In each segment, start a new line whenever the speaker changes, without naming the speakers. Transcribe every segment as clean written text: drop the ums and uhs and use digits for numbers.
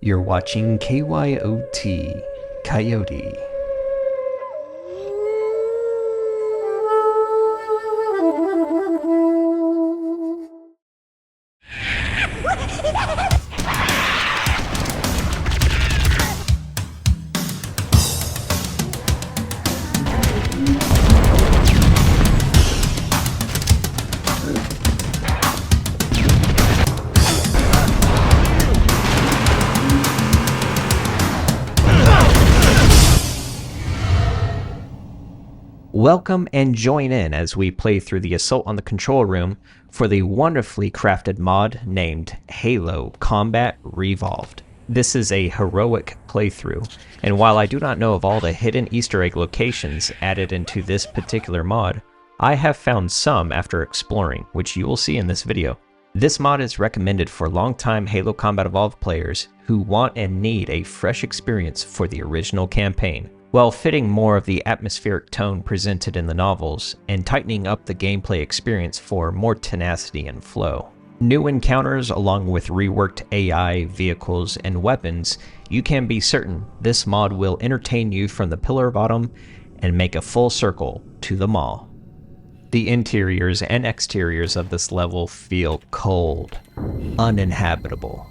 You're watching KYOT, Coyote. Welcome and join in as we play through the Assault on the Control Room for the wonderfully crafted mod named Halo Combat Revolved. This is a heroic playthrough, and while I do not know of all the hidden Easter egg locations added into this particular mod, I have found some after exploring, which you will see in this video. This mod is recommended for longtime Halo Combat Evolved players who want and need a fresh experience for the original campaign, while fitting more of the atmospheric tone presented in the novels and tightening up the gameplay experience for more tenacity and flow. New encounters along with reworked AI, vehicles, and weapons, you can be certain this mod will entertain you from the Pillar of Autumn and make a full circle to the mall. The interiors and exteriors of this level feel cold, uninhabitable,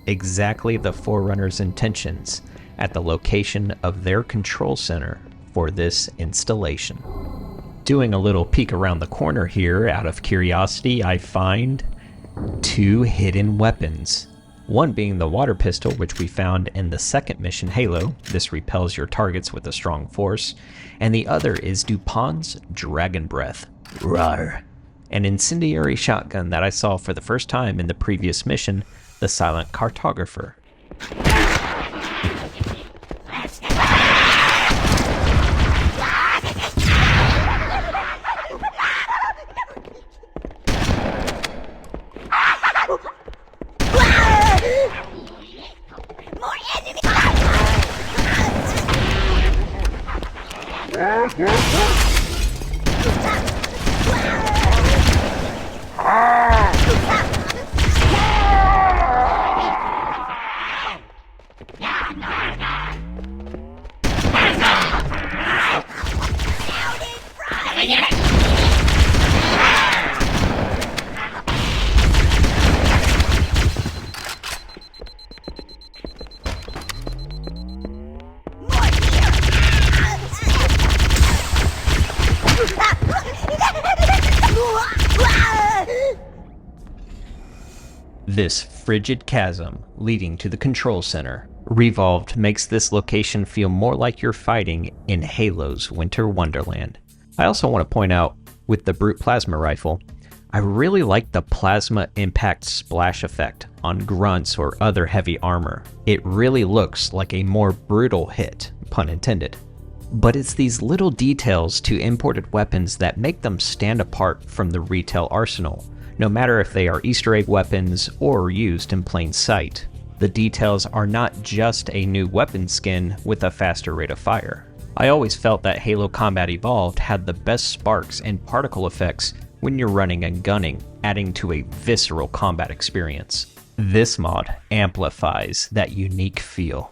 exactly the Forerunner's intentions at the location of their control center for this installation. Doing a little peek around the corner here, out of curiosity, I find two hidden weapons. One being the water pistol, which we found in the second mission Halo. This repels your targets with a strong force. And the other is DuPont's Dragon Breath. Rawr. An incendiary shotgun that I saw for the first time in the previous mission, the Silent Cartographer. This frigid chasm leading to the control center. Revolved makes this location feel more like you're fighting in Halo's Winter Wonderland. I also want to point out, with the Brute Plasma Rifle, I really like the plasma impact splash effect on grunts or other heavy armor. It really looks like a more brutal hit, pun intended. But it's these little details to imported weapons that make them stand apart from the retail arsenal, no matter if they are Easter egg weapons or used in plain sight. The details are not just a new weapon skin with a faster rate of fire. I always felt that Halo Combat Evolved had the best sparks and particle effects when you're running and gunning, adding to a visceral combat experience. This mod amplifies that unique feel.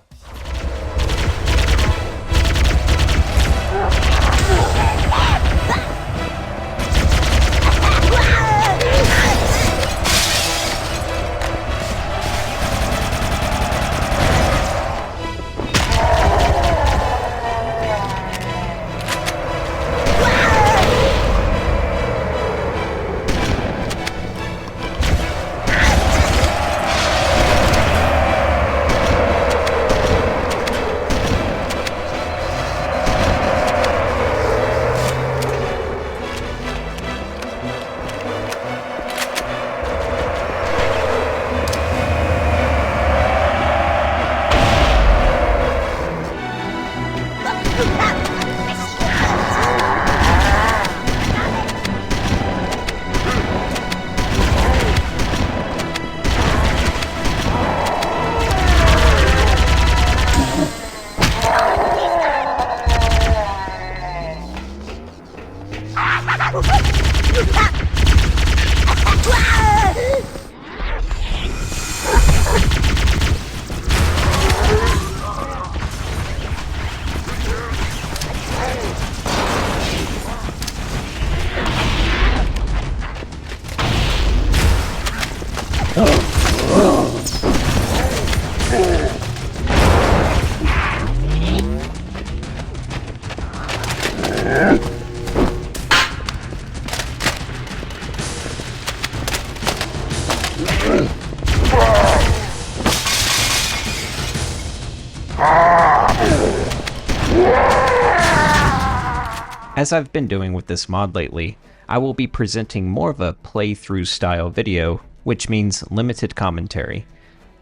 As I've been doing with this mod lately, I will be presenting more of a playthrough style video, which means limited commentary.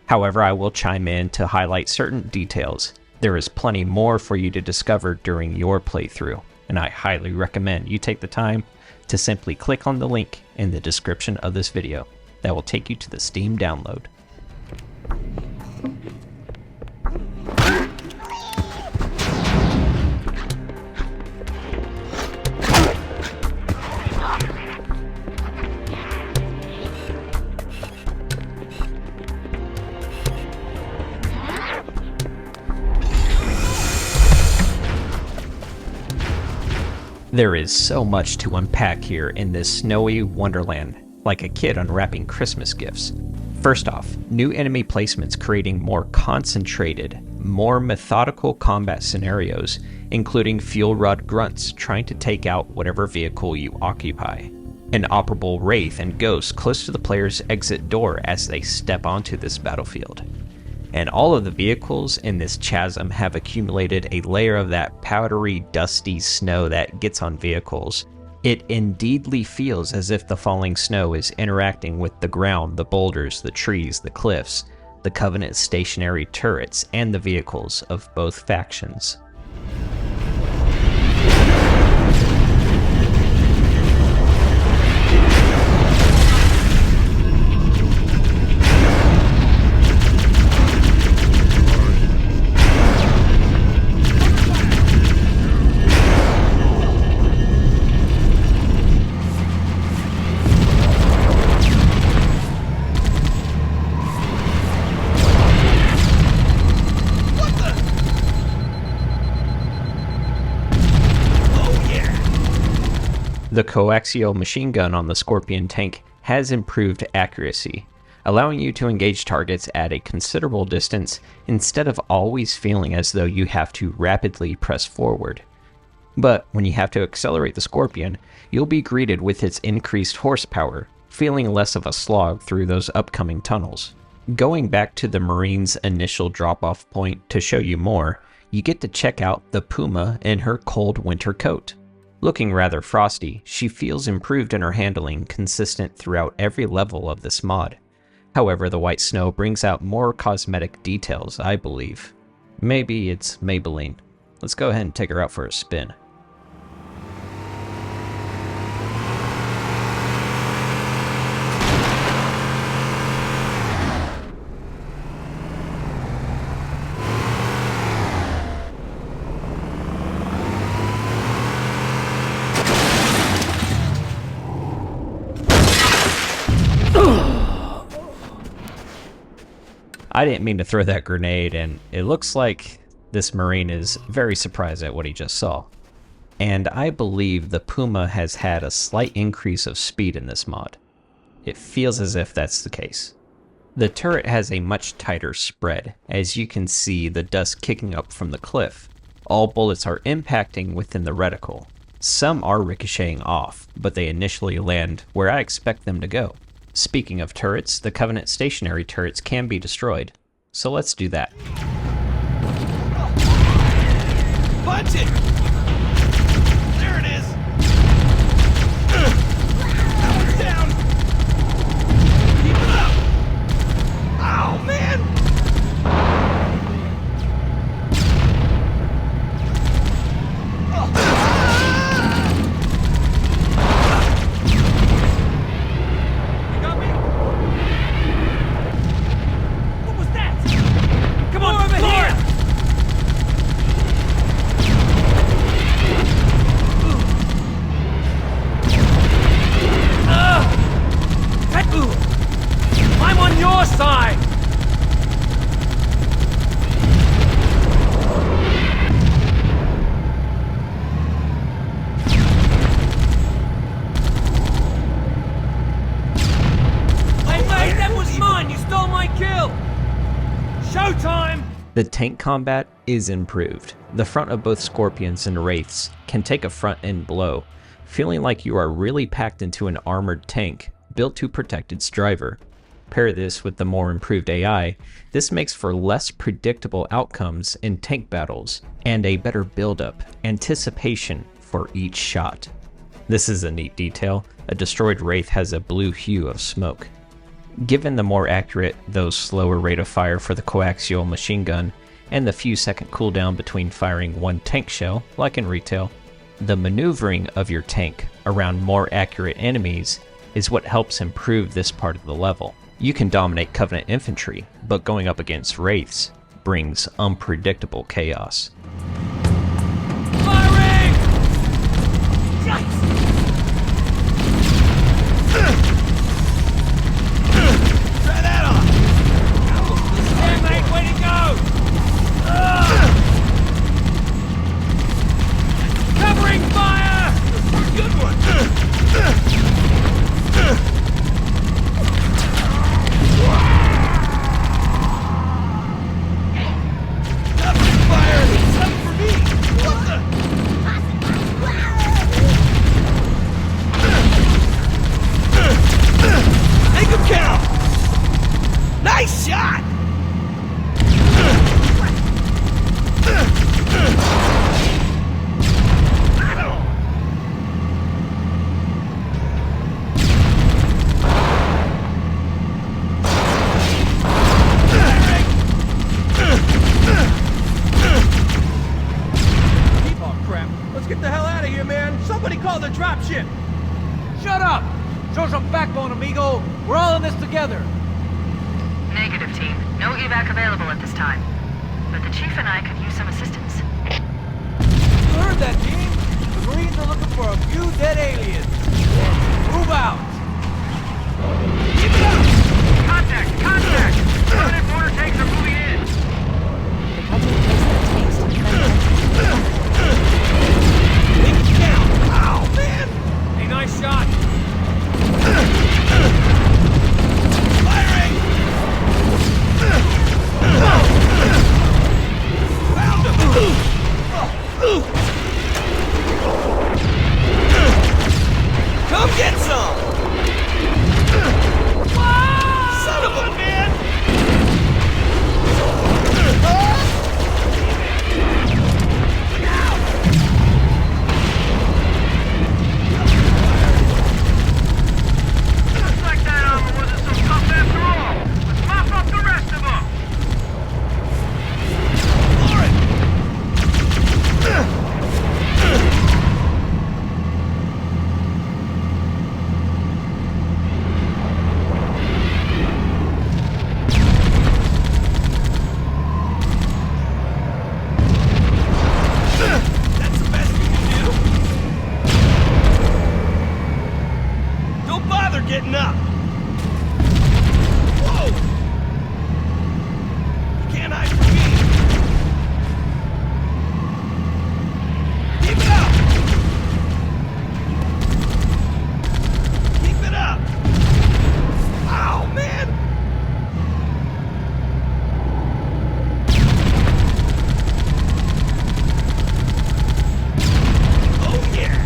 However, I will chime in to highlight certain details. There is plenty more for you to discover during your playthrough, and I highly recommend you take the time to simply click on the link in the description of this video. That will take you to the Steam download. There is so much to unpack here in this snowy wonderland, like a kid unwrapping Christmas gifts. First off, new enemy placements creating more concentrated, more methodical combat scenarios, including fuel rod grunts trying to take out whatever vehicle you occupy. An operable wraith and ghost close to the player's exit door as they step onto this battlefield. And all of the vehicles in this chasm have accumulated a layer of that powdery, dusty snow that gets on vehicles. It indeedly feels as if the falling snow is interacting with the ground, the boulders, the trees, the cliffs, the Covenant stationary turrets, and the vehicles of both factions. The coaxial machine gun on the Scorpion tank has improved accuracy, allowing you to engage targets at a considerable distance instead of always feeling as though you have to rapidly press forward. But when you have to accelerate the Scorpion, you'll be greeted with its increased horsepower, feeling less of a slog through those upcoming tunnels. Going back to the Marine's initial drop-off point to show you more, you get to check out the Puma in her cold winter coat. Looking rather frosty, she feels improved in her handling, consistent throughout every level of this mod. However, the white snow brings out more cosmetic details, I believe. Maybe it's Maybelline. Let's go ahead and take her out for a spin. I didn't mean to throw that grenade, and it looks like this Marine is very surprised at what he just saw. And I believe the Puma has had a slight increase of speed in this mod. It feels as if that's the case. The turret has a much tighter spread, as you can see the dust kicking up from the cliff. All bullets are impacting within the reticle. Some are ricocheting off, but they initially land where I expect them to go. Speaking of turrets, the Covenant stationary turrets can be destroyed, so let's do that.
Punch it! There it is! That one's down! Keep it up! Ow, man!
The tank combat is improved. The front of both Scorpions and Wraiths can take a front-end blow, feeling like you are really packed into an armored tank built to protect its driver. Pair this with the more improved AI, this makes for less predictable outcomes in tank battles and a better build-up, anticipation for each shot. This is a neat detail. A destroyed Wraith has a blue hue of smoke. Given the more accurate, though slower rate of fire for the coaxial machine gun, and the few second cooldown between firing one tank shell, like in retail, the maneuvering of your tank around more accurate enemies is what helps improve this part of the level. You can dominate Covenant infantry, but going up against Wraiths brings unpredictable chaos.
Firing! Yikes! Try that on! Stand, mate, way to go! Covering fire! Good one! Covering fire! He's coming for me! What the? Make him count! Nice shot! Let's get the hell out of here, man! Somebody call the dropship!
Shut up! Show some backbone, amigo! We're all in this together!
Negative, team. No evac available at this time. But the Chief and I could use some assistance.
You heard that, team? The Marines are looking for a few dead aliens. Move out!
Keep it up!
Contact! Contact! Permanent border tanks are moving in!
Make it count! Ow, man!
Hey, nice shot!
Firing! Found him! Come get some! Son of a man!
Looks like that armor wasn't so tough after all! Let's mop up the rest of them!
That's the best you can do? Don't bother getting up! Whoa! You can't hide from me! Keep it up! Keep it up! Ow, man! Oh yeah!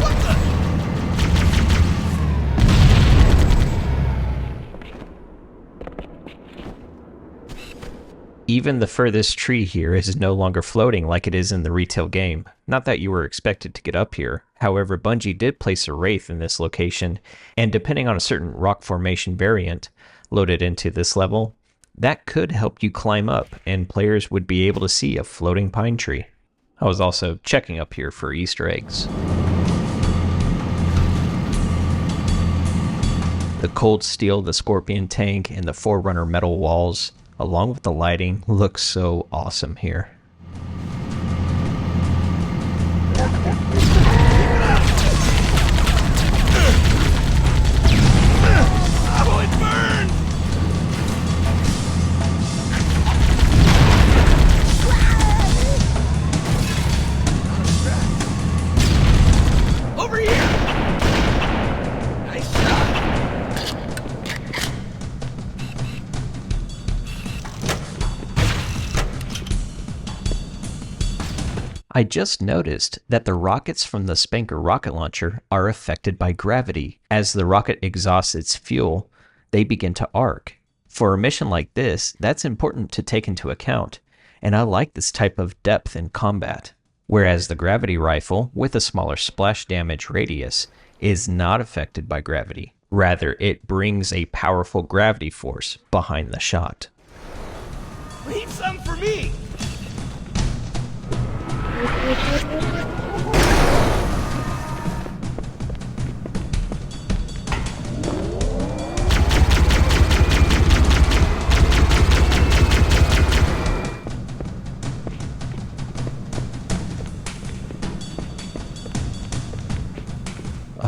What the?
Even the furthest tree here is no longer floating like it is in the retail game. Not that you were expected to get up here. However, Bungie did place a Wraith in this location, and depending on a certain rock formation variant loaded into this level, that could help you climb up, and players would be able to see a floating pine tree. I was also checking up here for Easter eggs. The cold steel, the Scorpion tank, and the Forerunner metal walls, along with the lighting, look so awesome here.
Oh, it burns! Over here! Nice shot!
I just noticed that the rockets from the Spanker rocket launcher are affected by gravity. As the rocket exhausts its fuel, they begin to arc. For a mission like this, that's important to take into account, and I like this type of depth in combat. Whereas the gravity rifle, with a smaller splash damage radius, is not affected by gravity. Rather, it brings a powerful gravity force behind the shot.
Leave some for me!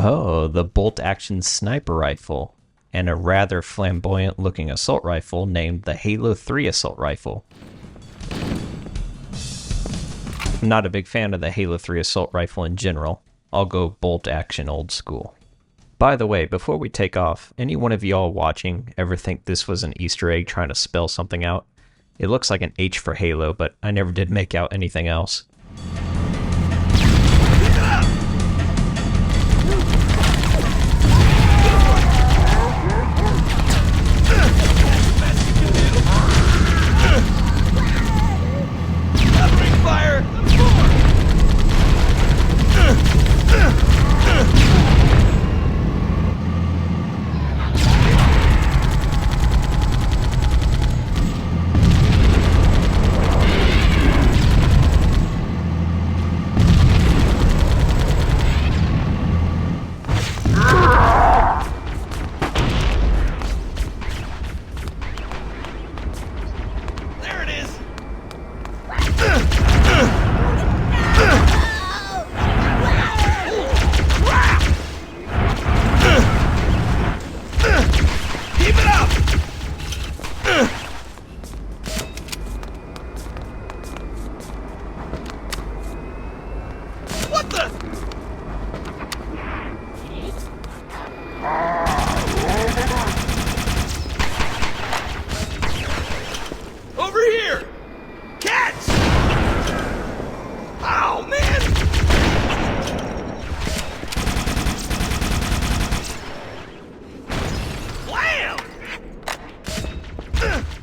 Oh, the bolt-action sniper rifle, and a rather flamboyant-looking assault rifle named the Halo 3 assault rifle. I'm not a big fan of the Halo 3 assault rifle in general. I'll go bolt-action old school. By the way, before we take off, any one of y'all watching ever think this was an Easter egg trying to spell something out? It looks like an H for Halo, but I never did make out anything else.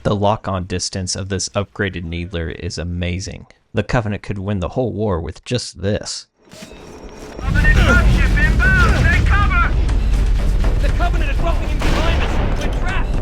The lock-on distance of this upgraded Needler is amazing. The Covenant could win the whole war with just this.
Covenant dropship inbound! Take cover! The Covenant is dropping in behind us! We're trapped!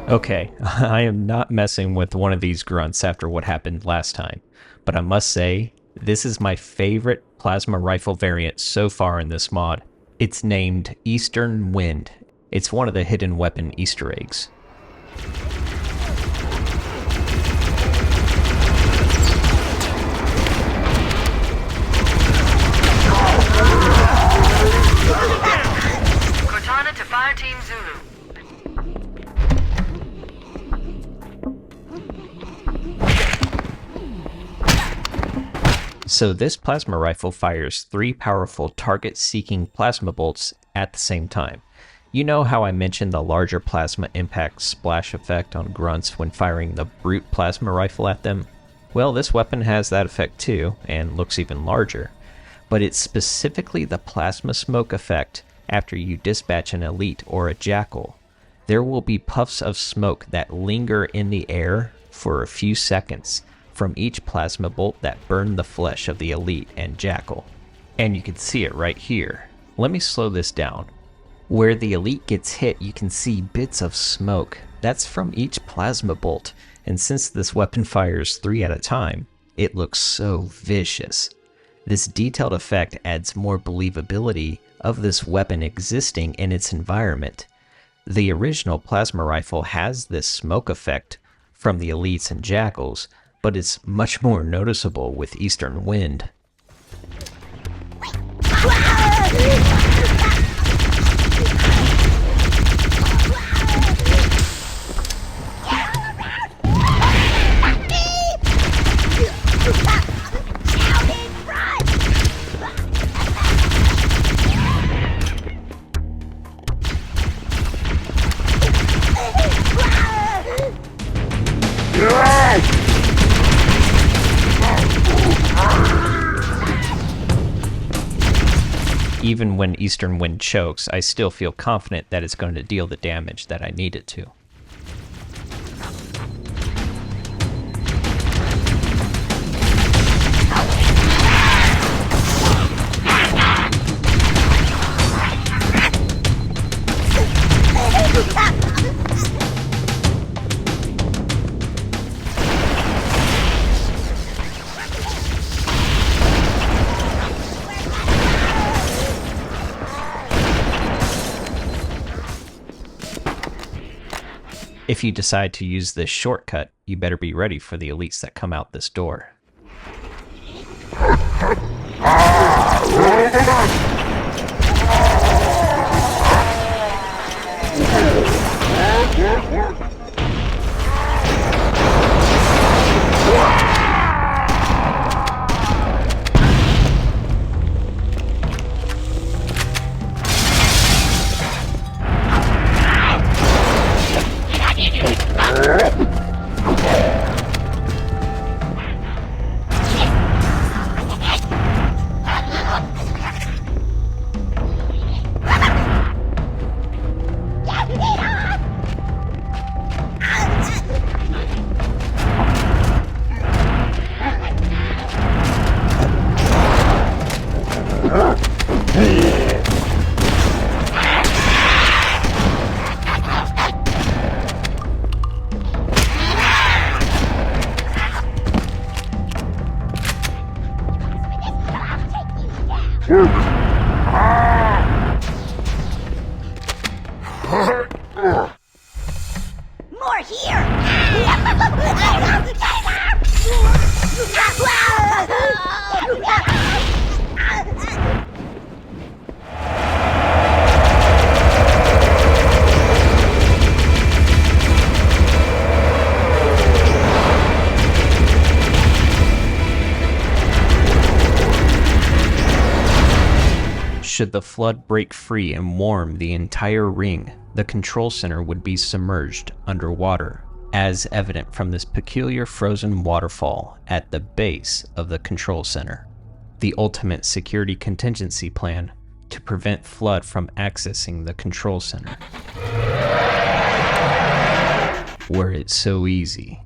Okay, I am not messing with one of these grunts after what happened last time, but I must say, this is my favorite plasma rifle variant so far in this mod. It's named Eastern Wind. It's one of the hidden weapon Easter eggs.
Cortana to Fire Team Zulu.
So this plasma rifle fires 3 powerful target-seeking plasma bolts at the same time. You know how I mentioned the larger plasma impact splash effect on grunts when firing the brute plasma rifle at them? Well, this weapon has that effect too, and looks even larger. But it's specifically the plasma smoke effect after you dispatch an elite or a jackal. There will be puffs of smoke that linger in the air for a few seconds from each plasma bolt that burn the flesh of the elite and jackal. And you can see it right here. Let me slow this down. Where the elite gets hit, you can see bits of smoke. That's from each plasma bolt, and since this weapon fires 3 at a time, it looks so vicious. This detailed effect adds more believability of this weapon existing in its environment. The original plasma rifle has this smoke effect from the elites and jackals, but it's much more noticeable with Eastern Wind. Even when Eastern Wind chokes, I still feel confident that it's going to deal the damage that I need it to. If you decide to use this shortcut, you better be ready for the elites that come out this door.
More here!
Should the flood break free and warm the entire ring, the control center would be submerged underwater, as evident from this peculiar frozen waterfall at the base of the control center. The ultimate security contingency plan to prevent flood from accessing the control center. Were it so easy.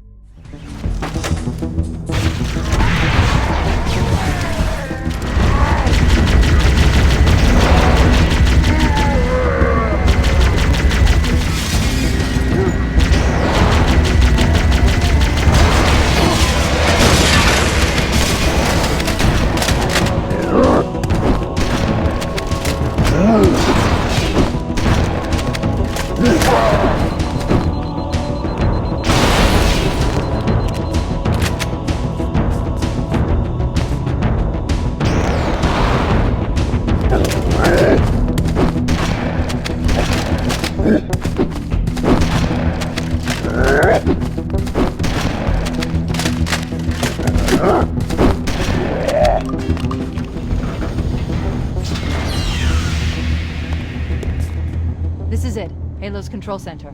This is it. Halo's control center.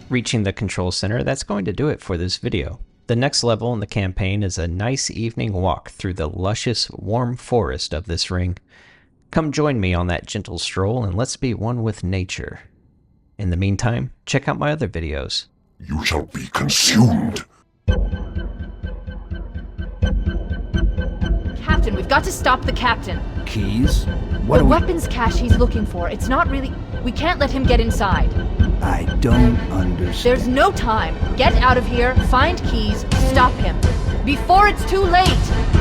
Reaching the control center, that's going to do it for this video. The next level in the campaign is a nice evening walk through the luscious, warm forest of this ring. Come join me on that gentle stroll and let's be one with nature. In the meantime, check out my other videos.
You shall be consumed.
Captain, we've got to stop the captain.
Keys? What
The
do we...
weapons cache he's looking for, it's not really... We can't let him get inside.
I don't understand.
There's no time. Get out of here, find keys, stop him. Before it's too late!